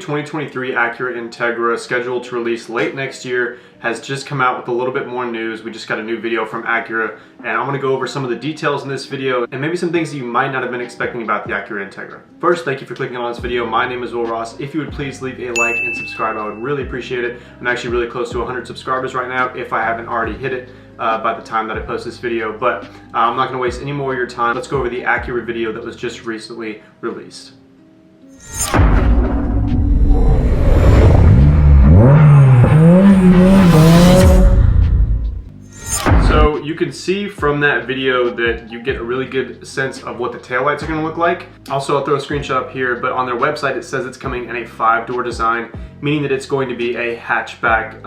2023 Acura Integra, scheduled to release late next year, has just come out with a little bit more news. We just got a new video from Acura, and I'm going to go over some of the details in this video and maybe some things that you might not have been expecting about the Acura Integra. First, thank you for clicking on this video. My name is Will Ross. If you would please leave a like and subscribe, I would really appreciate it. I'm actually really close to 100 subscribers right now, if I haven't already hit it by the time that I post this video. But I'm not going to waste any more of your time. Let's go over the Acura video that was just recently released. So you can see from that video that you get a really good sense of what the taillights are going to look like. Also, I'll throw a screenshot up here, but on their website it says it's coming in a 5-door design, meaning that it's going to be a hatchback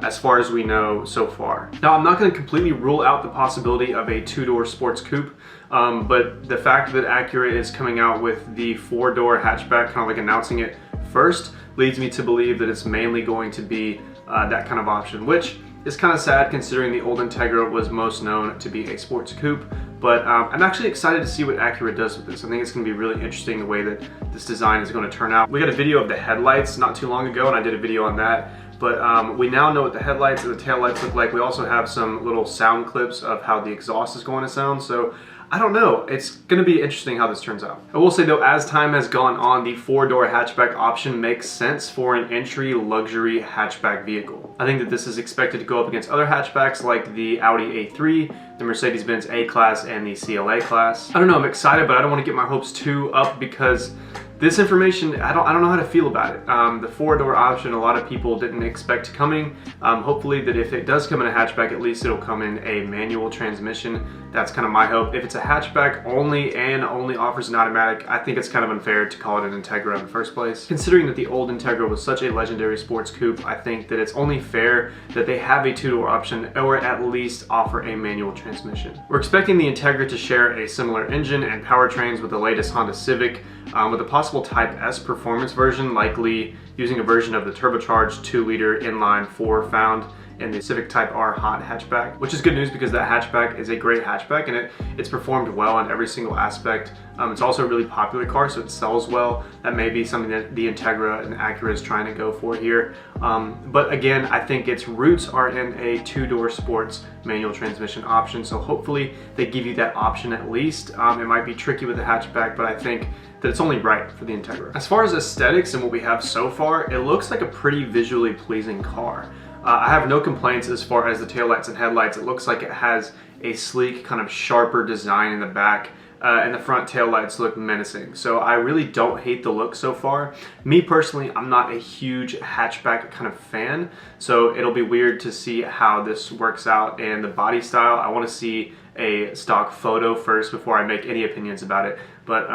as far as we know so far. Now, I'm not going to completely rule out the possibility of a 2-door sports coupe, but the fact that Acura is coming out with the 4-door hatchback, kind of like announcing it first, leads me to believe that it's mainly going to be that kind of option, which is kind of sad considering the old Integra was most known to be a sports coupe. But I'm actually excited to see what Acura does with this. I think it's going to be really interesting the way that this design is going to turn out. We got a video of the headlights not too long ago, and I did a video on that. But we now know what the headlights and the taillights look like. We also have some little sound clips of how the exhaust is going to sound. So I don't know. It's going to be interesting how this turns out. I will say though, as time has gone on, the 4-door hatchback option makes sense for an entry luxury hatchback vehicle. I think that this is expected to go up against other hatchbacks like the Audi A3, the Mercedes-Benz A-Class, and the CLA class. I don't know, I'm excited, but I don't want to get my hopes too up because this information, I don't know how to feel about it. The 4-door option, a lot of people didn't expect coming. Hopefully that if it does come in a hatchback, at least it'll come in a manual transmission. That's kind of my hope. If it's a hatchback only and only offers an automatic, I think it's kind of unfair to call it an Integra in the first place. Considering that the old Integra was such a legendary sports coupe, I think that it's only fair that they have a 2-door option or at least offer a manual transmission. We're expecting the Integra to share a similar engine and powertrains with the latest Honda Civic, with a possible Type S performance version, likely using a version of the turbocharged 2-liter inline 4 found in the Civic Type R hot hatchback, which is good news because that hatchback is a great hatchback and it's performed well on every single aspect. It's also a really popular car, so it sells well. That may be something that the Integra and Acura is trying to go for here. But again, I think its roots are in a 2-door sports manual transmission option, so hopefully they give you that option at least. It might be tricky with the hatchback, but I think that it's only right for the Integra. As far as aesthetics and what we have so far, it looks like a pretty visually pleasing car. I have no complaints as far as the taillights and headlights. It looks like it has a sleek, kind of sharper design in the back, and the front taillights look menacing. So I really don't hate the look so far. Me personally, I'm not a huge hatchback kind of fan, so it'll be weird to see how this works out in the body style. I want to see a stock photo first before I make any opinions about it. But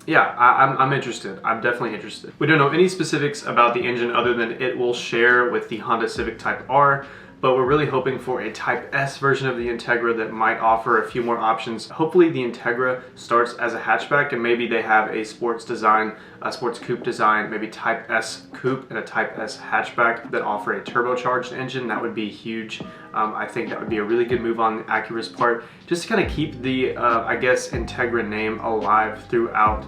yeah, I'm interested. I'm definitely interested. We don't know any specifics about the engine other than it will share with the Honda Civic Type R, but we're really hoping for a Type S version of the Integra that might offer a few more options. Hopefully the Integra starts as a hatchback and maybe they have a sports design, a sports coupe design, maybe Type S coupe and a Type S hatchback that offer a turbocharged engine. That would be huge. I think that would be a really good move on Acura's part, just to kind of keep the, I guess, Integra name alive throughout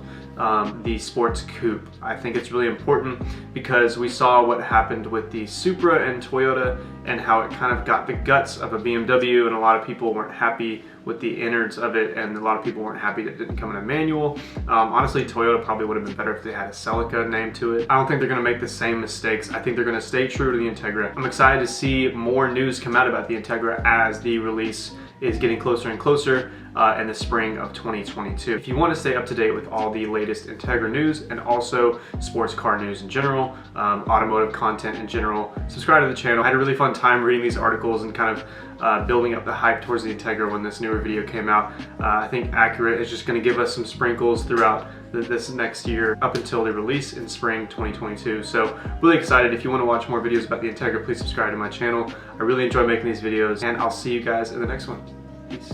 the sports coupe. I think it's really important because we saw what happened with the Supra and Toyota and how it kind of got the guts of a BMW, and a lot of people weren't happy with the innards of it, and a lot of people weren't happy that it didn't come in a manual. Honestly, Toyota probably would have been better if they had a Celica name to it. I don't think they're going to make the same mistakes. I think they're going to stay true to the Integra. I'm excited to see more news come out about the Integra as the release is getting closer and closer in the spring of 2022. If you want to stay up to date with all the latest Integra news and also sports car news in general, automotive content in general, subscribe to the channel. I had a really fun time reading these articles and kind of building up the hype towards the Integra when this newer video came out. I think Acura is just going to give us some sprinkles throughout this next year up until the release in spring 2022. So really excited. If you want to watch more videos about the Integra, please subscribe to my channel. I really enjoy making these videos, and I'll see you guys in the next one. Peace.